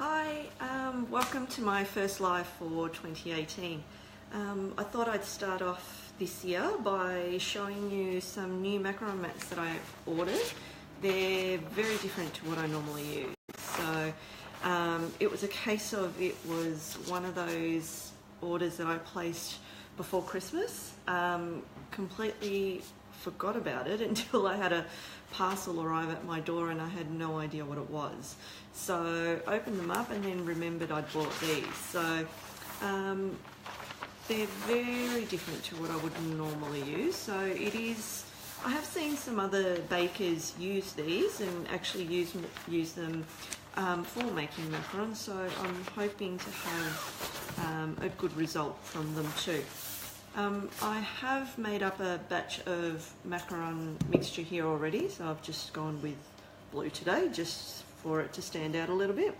Hi, welcome to my first live for 2018. I thought I'd start off this year by showing you some new macaron mats that I've ordered. They're very different to what I normally use. So it was a case of, it was one of those orders that I placed before Christmas. Completely forgot about it until I had a parcel arrive at my door and I had no idea what it was. So opened them up and then remembered I'd bought these. So they're very different to what I would normally use. So it is, I have seen some other bakers use these and actually use them for making macarons. So I'm hoping to have a good result from them too. I have made up a batch of macaron mixture here already, so I've just gone with blue today just for it to stand out a little bit.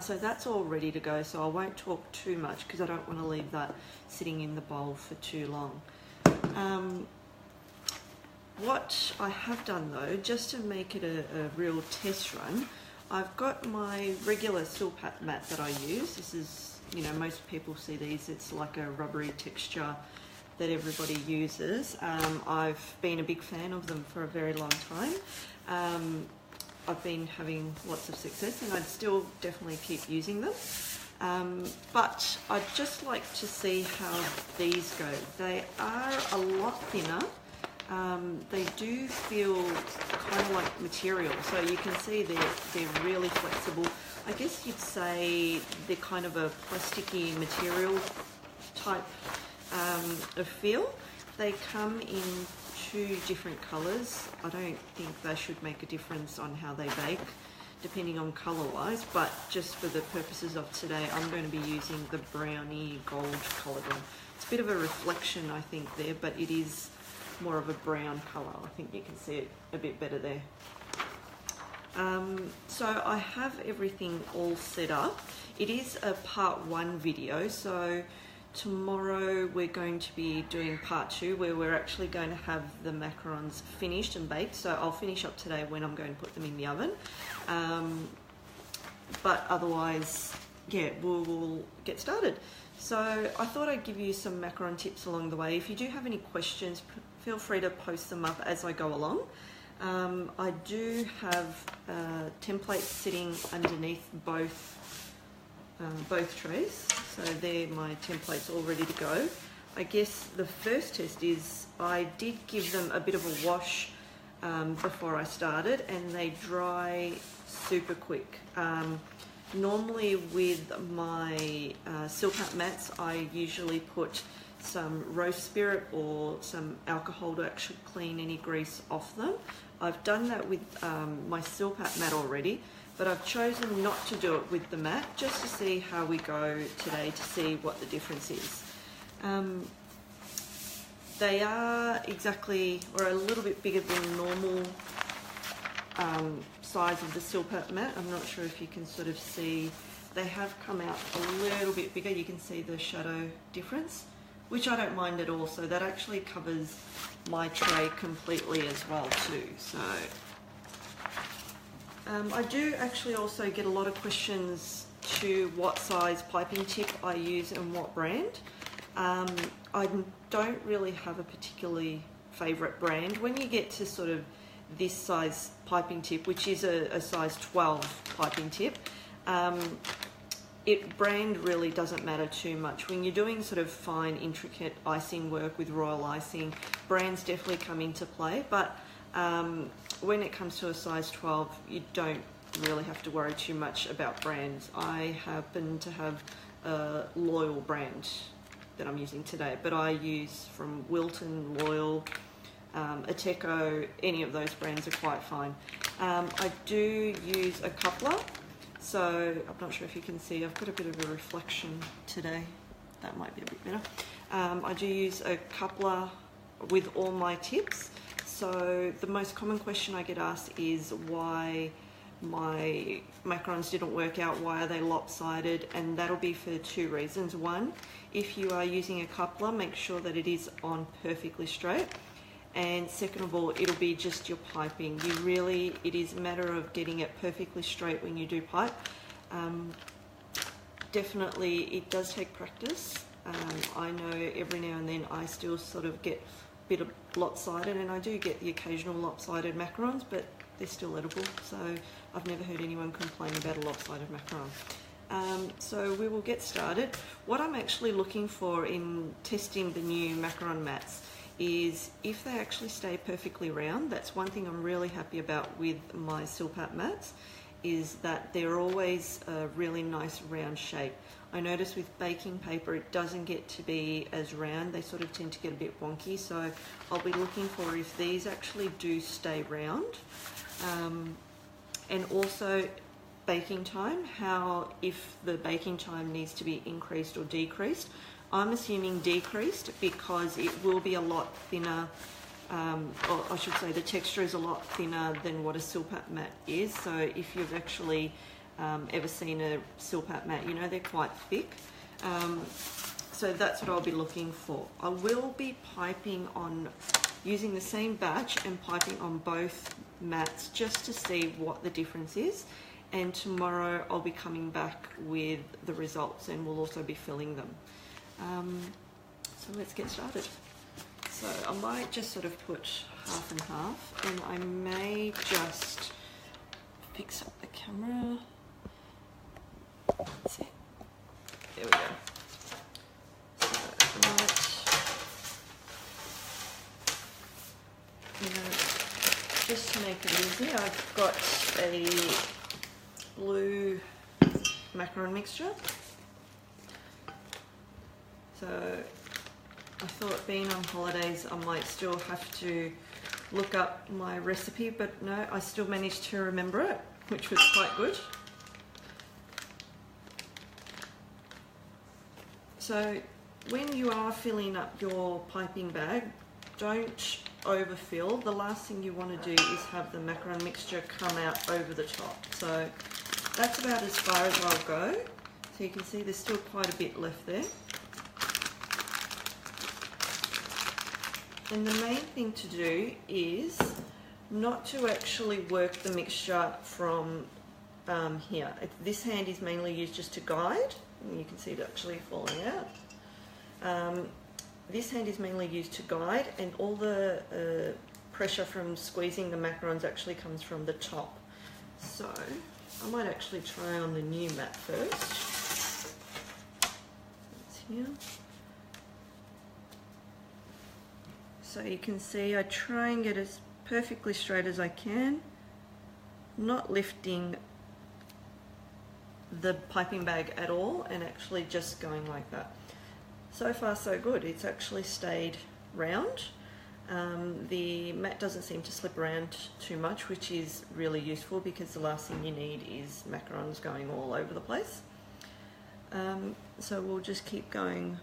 So that's all ready to go, so I won't talk too much because I don't want to leave that sitting in the bowl for too long. What I have done though, just to make it a real test run, I've got my regular silpat mat that I use. This is, you know, most people see these, it's like a rubbery texture that everybody uses. I've been a big fan of them for a very long time. I've been having lots of success and I'd still definitely keep using them. But I'd just like to see how these go. They are a lot thinner. They do feel kind of like material, so you can see they're really flexible. I guess you'd say they're kind of a plasticky material type of feel. They come in two different colours. I don't think they should make a difference on how they bake, depending on colour wise, but just for the purposes of today, I'm going to be using the browny gold coloured one. It's a bit of a reflection, I think, there, but it is more of a brown colour. I think you can see it a bit better there. So I have everything all set up. It is a part 1 video, so tomorrow we're going to be doing part 2 where we're actually going to have the macarons finished and baked. So I'll finish up today when I'm going to put them in the oven. But otherwise, yeah, we'll get started. So I thought I'd give you some macaron tips along the way. If you do have any questions, feel free to post them up as I go along. I do have templates sitting underneath both trays, so they're my templates all ready to go. I guess the first test is I did give them a bit of a wash before I started, and they dry super quick. Normally with my silpat mats, I usually put some rose spirit or some alcohol to actually clean any grease off them. I've done that with my silpat mat already, but I've chosen not to do it with the mat just to see how we go today, to see what the difference is. They are exactly, or a little bit bigger than normal size of the silpat mat. I'm not sure if you can sort of see, they have come out a little bit bigger. You can see the shadow difference, which I don't mind at all. So that actually covers my tray completely as well too. So I do actually also get a lot of questions to what size piping tip I use and what brand. I don't really have a particularly favourite brand. When you get to sort of this size piping tip, which is a size 12 piping tip, brand really doesn't matter too much. When you're doing sort of fine, intricate icing work with royal icing, brands definitely come into play, but when it comes to a size 12, you don't really have to worry too much about brands. I happen to have a Loyal brand that I'm using today, but I use from Wilton, Loyal, Ateco, any of those brands are quite fine. I do use a coupler, so I'm not sure if you can see, I've got a bit of a reflection today. That might be a bit better. I do use a coupler with all my tips. So the most common question I get asked is why my macarons didn't work out, why are they lopsided, and that'll be for 2 reasons. One, if you are using a coupler, make sure that it is on perfectly straight. And second of all, it'll be just your piping. It is a matter of getting it perfectly straight when you do pipe. Definitely it does take practice. I know every now and then I still sort of get a bit of lopsided, and I do get the occasional lopsided macarons, but they're still edible, so I've never heard anyone complain about a lopsided macaron. So we will get started. What I'm actually looking for in testing the new macaron mats is if they actually stay perfectly round. That's one thing I'm really happy about with my Silpat mats, is that they're always a really nice round shape. I notice with baking paper it doesn't get to be as round, they sort of tend to get a bit wonky, so I'll be looking for if these actually do stay round. And also baking time, how if the baking time needs to be increased or decreased. I'm assuming decreased because it will be a lot thinner, or I should say the texture is a lot thinner than what a Silpat mat is. So if you've actually ever seen a Silpat mat, you know they're quite thick. So that's what I'll be looking for. I will be piping on, using the same batch and piping on both mats just to see what the difference is. And tomorrow I'll be coming back with the results, and we'll also be filling them. So let's get started. So I might just sort of put half and half, and I may just fix up the camera. That's it. There we go. So I might, just to make it easy, I've got a blue macaron mixture. So I thought, being on holidays, I might still have to look up my recipe, but no, I still managed to remember it, which was quite good. So when you are filling up your piping bag, don't overfill. The last thing you want to do is have the macaron mixture come out over the top. So that's about as far as I'll go. So you can see there's still quite a bit left there. And the main thing to do is not to actually work the mixture from here. This hand is mainly used just to guide, and you can see it actually falling out. This hand is mainly used to guide, and all the pressure from squeezing the macarons actually comes from the top. So I might actually try on the new mat first. It's here. So you can see I try and get as perfectly straight as I can, not lifting the piping bag at all, and actually just going like that. So far so good. It's actually stayed round. The mat doesn't seem to slip around too much, which is really useful because the last thing you need is macarons going all over the place. So we'll just keep going.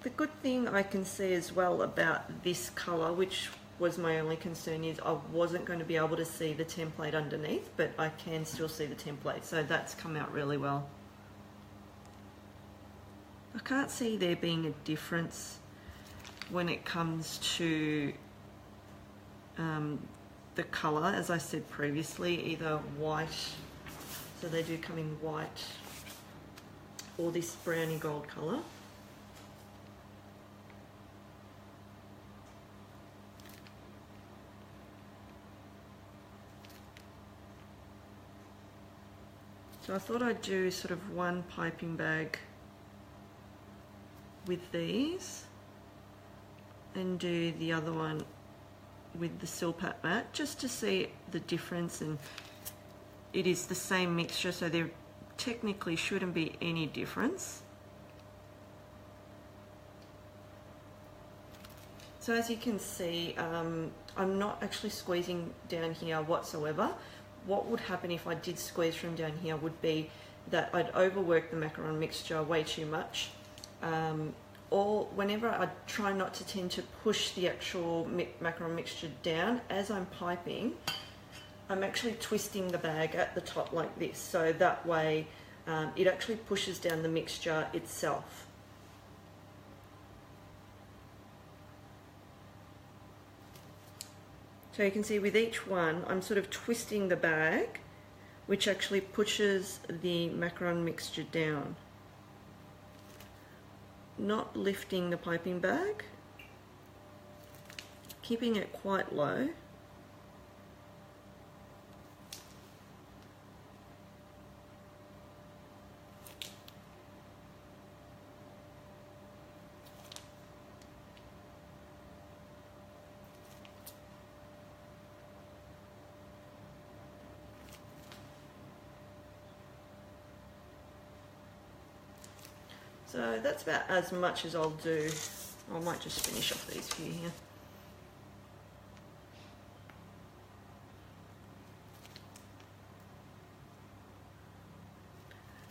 The good thing I can see as well about this colour, which was my only concern, is I wasn't going to be able to see the template underneath, but I can still see the template, so that's come out really well. I can't see there being a difference when it comes to the colour, as I said previously, either white, so they do come in white, or this browny gold colour. So I thought I'd do sort of one piping bag with these and do the other one with the Silpat mat, just to see the difference. And it is the same mixture, so there technically shouldn't be any difference. So as you can see, I'm not actually squeezing down here whatsoever. What would happen if I did squeeze from down here would be that I'd overwork the macaron mixture way too much. Or whenever I try not to tend to push the actual macaron mixture down, as I'm piping, I'm actually twisting the bag at the top like this. So that way it actually pushes down the mixture itself. So you can see with each one, I'm sort of twisting the bag which actually pushes the macaron mixture down, not lifting the piping bag, keeping it quite low. So that's about as much as I'll do. I might just finish off these few here.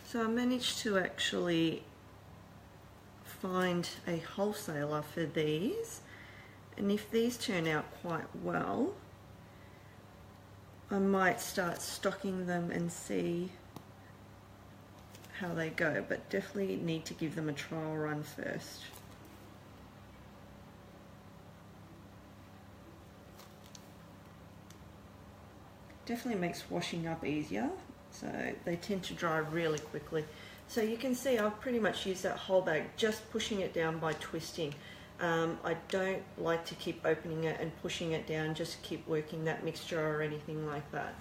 So I managed to actually find a wholesaler for these, and if these turn out quite well, I might start stocking them and see how they go, but definitely need to give them a trial run first. Definitely makes washing up easier, so they tend to dry really quickly. So you can see I've pretty much used that whole bag, just pushing it down by twisting. I don't like to keep opening it and pushing it down, just keep working that mixture or anything like that.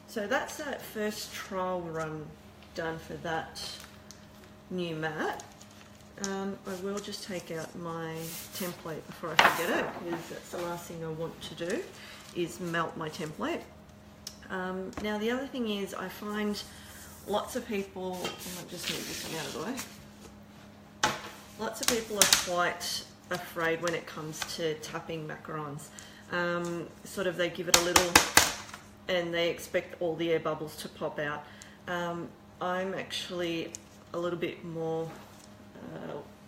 So that's that first trial run done for that new mat. I will just take out my template before I forget it, because that's the last thing I want to do, is melt my template. Now the other thing is, I find lots of people, I might just move this one out of the way, lots of people are quite afraid when it comes to tapping macarons. Sort of they give it a little and they expect all the air bubbles to pop out. I'm actually a little bit more,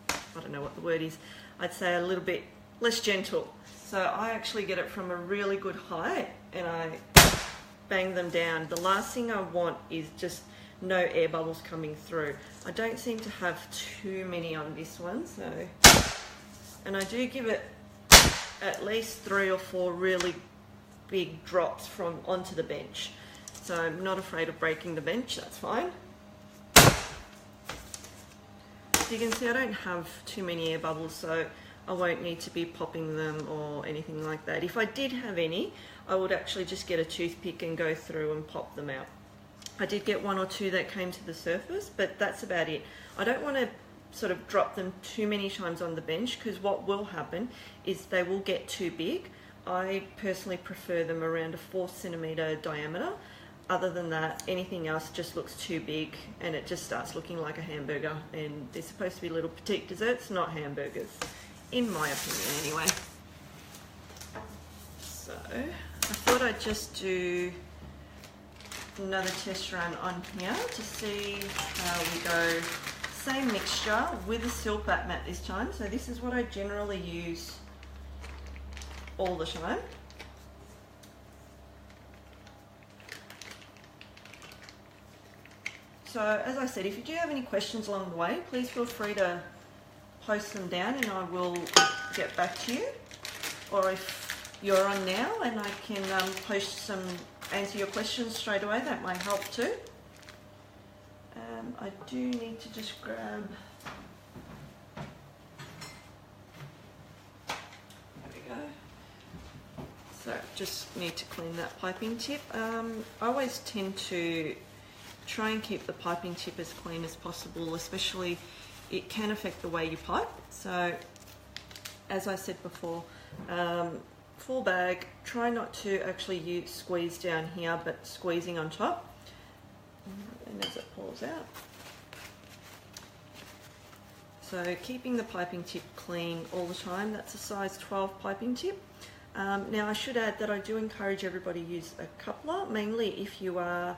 I don't know what the word is, I'd say a little bit less gentle. So I actually get it from a really good height and I bang them down. The last thing I want is just no air bubbles coming through. I don't seem to have too many on this one, so, and I do give it at least 3 or 4 really big drops from onto the bench. So I'm not afraid of breaking the bench, that's fine. So you can see I don't have too many air bubbles, so I won't need to be popping them or anything like that. If I did have any, I would actually just get a toothpick and go through and pop them out. I did get 1 or 2 that came to the surface, but that's about it. I don't want to sort of drop them too many times on the bench, because what will happen is they will get too big. I personally prefer them around a 4 centimeter diameter. Other than that, anything else just looks too big and it just starts looking like a hamburger, and they're supposed to be little petite desserts, not hamburgers, in my opinion anyway. So I thought I'd just do another test run on here to see how we go. Same mixture with a silk batt mat this time. So this is what I generally use all the time. So as I said, if you do have any questions along the way, please feel free to post them down and I will get back to you. Or if you're on now and I can answer your questions straight away, that might help too. I do need to just grab, there we go. So just need to clean that piping tip. I always tend to try and keep the piping tip as clean as possible, especially it can affect the way you pipe. So as I said before, full bag, try not to actually squeeze down here, but squeezing on top, and as it pours out. So keeping the piping tip clean all the time. That's a size 12 piping tip. Now I should add that I do encourage everybody to use a coupler, mainly if you are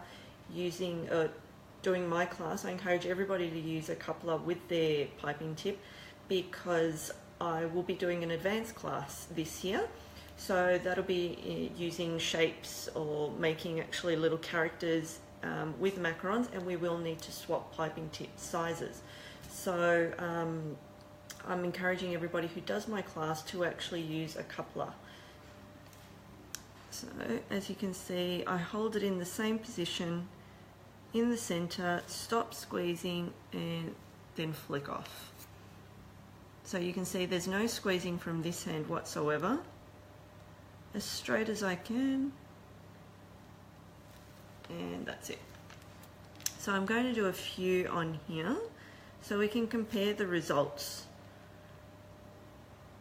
doing my class. I encourage everybody to use a coupler with their piping tip, because I will be doing an advanced class this year. So that'll be using shapes or making actually little characters with macarons, and we will need to swap piping tip sizes. So I'm encouraging everybody who does my class to actually use a coupler. So as you can see, I hold it in the same position in the center, stop squeezing, and then flick off. So you can see there's no squeezing from this hand whatsoever. As straight as I can, and that's it. So I'm going to do a few on here so we can compare the results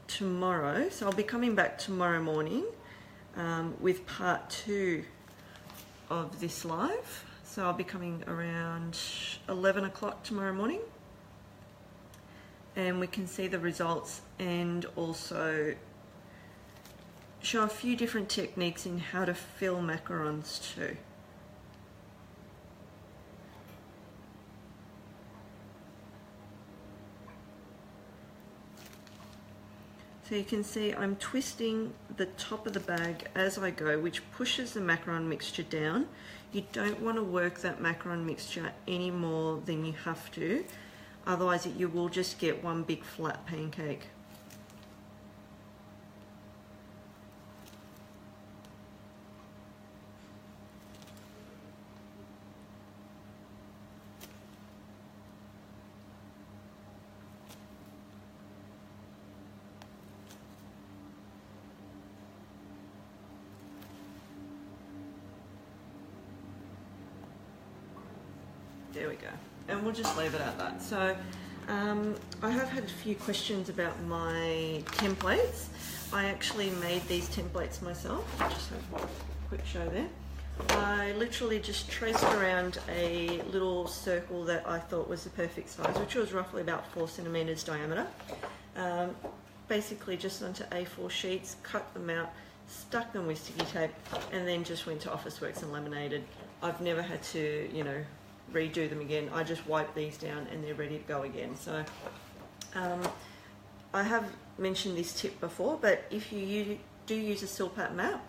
tomorrow. So I'll be coming back tomorrow morning with part 2 of this live. So I'll be coming around 11 o'clock tomorrow morning, and we can see the results and also show a few different techniques in how to fill macarons too. So you can see I'm twisting the top of the bag as I go, which pushes the macaron mixture down. You don't want to work that macaron mixture any more than you have to, otherwise you will just get one big flat pancake. There we go, and we'll just leave it at that. So I have had a few questions about my templates. I actually made these templates myself. I'll just have a quick show there. I literally just traced around a little circle that I thought was the perfect size, which was roughly about 4 centimeters diameter. Basically just onto A4 sheets, cut them out, stuck them with sticky tape, and then just went to Officeworks and laminated. I've never had to, you know, redo them again. I just wipe these down and they're ready to go again. So I have mentioned this tip before, but if you do use a silpat mat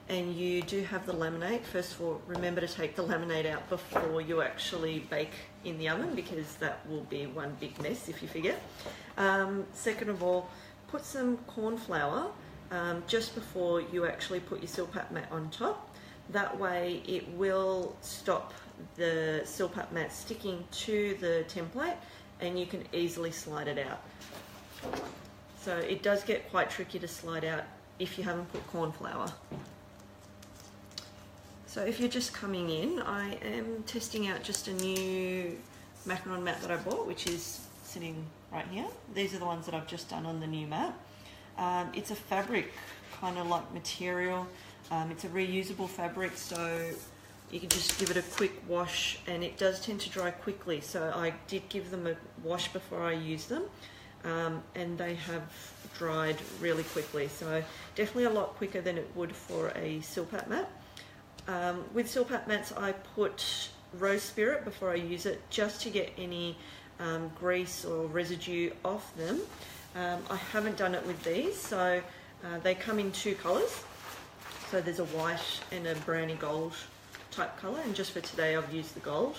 and you do have the laminate, first of all, remember to take the laminate out before you actually bake in the oven, because that will be one big mess if you forget. Second of all, put some corn flour just before you actually put your silpat mat on top. That way it will stop the silpat mat sticking to the template and you can easily slide it out. So it does get quite tricky to slide out if you haven't put corn flour. So if you're just coming in, I am testing out just a new macaron mat that I bought, which is sitting right here. These are the ones that I've just done on the new mat. It's a fabric kind of like material. It's a reusable fabric, so you can just give it a quick wash, and it does tend to dry quickly. So I did give them a wash before I used them, and they have dried really quickly. So definitely a lot quicker than it would for a silpat mat. With silpat mats, I put rose spirit before I use it, just to get any grease or residue off them. I haven't done it with these, so they come in 2 colours. So there's a white and a browny gold type colour, and just for today I've used the gold.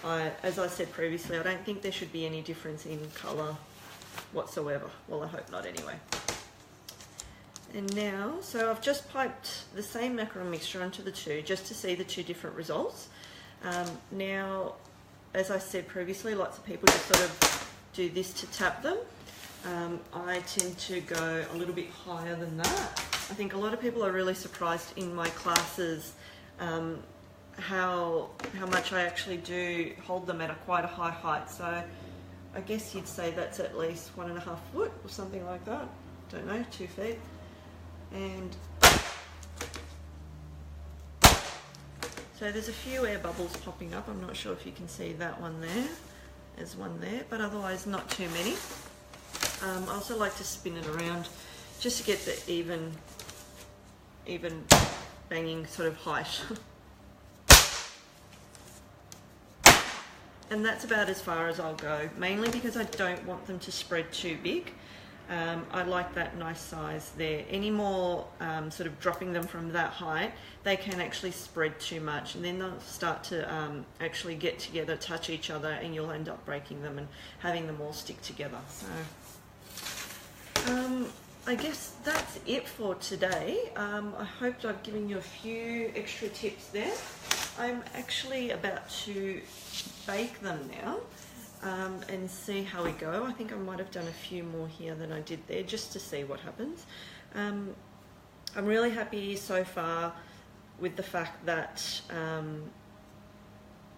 As I said previously, I don't think there should be any difference in colour whatsoever. Well, I hope not anyway. And now, so I've just piped the same macaron mixture onto the 2 just to see the 2 different results. Now, as I said previously, lots of people just sort of do this to tap them. I tend to go a little bit higher than that. I think a lot of people are really surprised in my classes how much I actually do hold them at quite a high height. So I guess you'd say that's at least 1.5 foot or something like that. Don't know, 2 feet. And so there's a few air bubbles popping up. I'm not sure if you can see that one there. There's one there, but otherwise not too many. I also like to spin it around just to get the even banging sort of height. And that's about as far as I'll go, mainly because I don't want them to spread too big. I like that nice size there. Any more sort of dropping them from that height, they can actually spread too much, and then they'll start to actually get together, touch each other, and you'll end up breaking them and having them all stick together. So I guess that's it for today. I hope I've given you a few extra tips there. I'm actually about to bake them now and see how we go. I think I might have done a few more here than I did there just to see what happens. I'm really happy so far with the fact that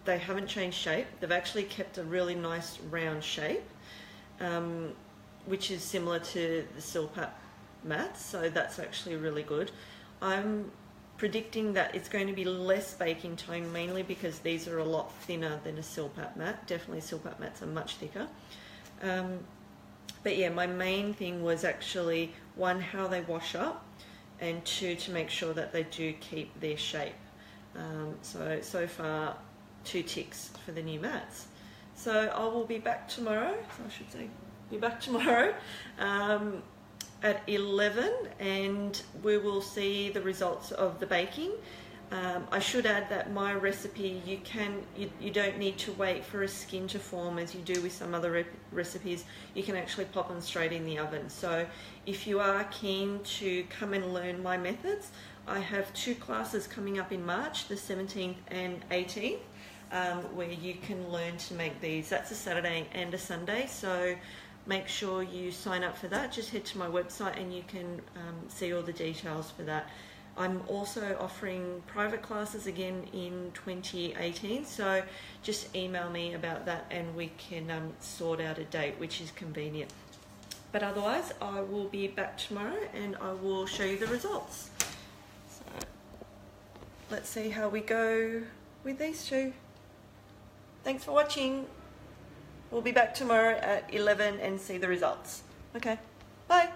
they haven't changed shape. They've actually kept a really nice round shape. Which is similar to the Silpat mats, so that's actually really good. I'm predicting that it's going to be less baking time, mainly because these are a lot thinner than a Silpat mat. Definitely Silpat mats are much thicker. But yeah, my main thing was actually, one, how they wash up, and two, to make sure that they do keep their shape. So far, 2 ticks for the new mats. So I will be back tomorrow, so I should say, be back tomorrow at 11, and we will see the results of the baking. I should add that my recipe, you don't need to wait for a skin to form as you do with some other recipes. You can actually pop them straight in the oven. So if you are keen to come and learn my methods, I have 2 classes coming up in March, the 17th and 18th. Where you can learn to make these. That's a Saturday and a Sunday, so make sure you sign up for that. Just head to my website and you can see all the details for that. I'm also offering private classes again in 2018, so just email me about that and we can sort out a date which is convenient. But otherwise, I will be back tomorrow and I will show you the results. So let's see how we go with these 2. Thanks for watching. We'll be back tomorrow at 11 and see the results. Okay, bye.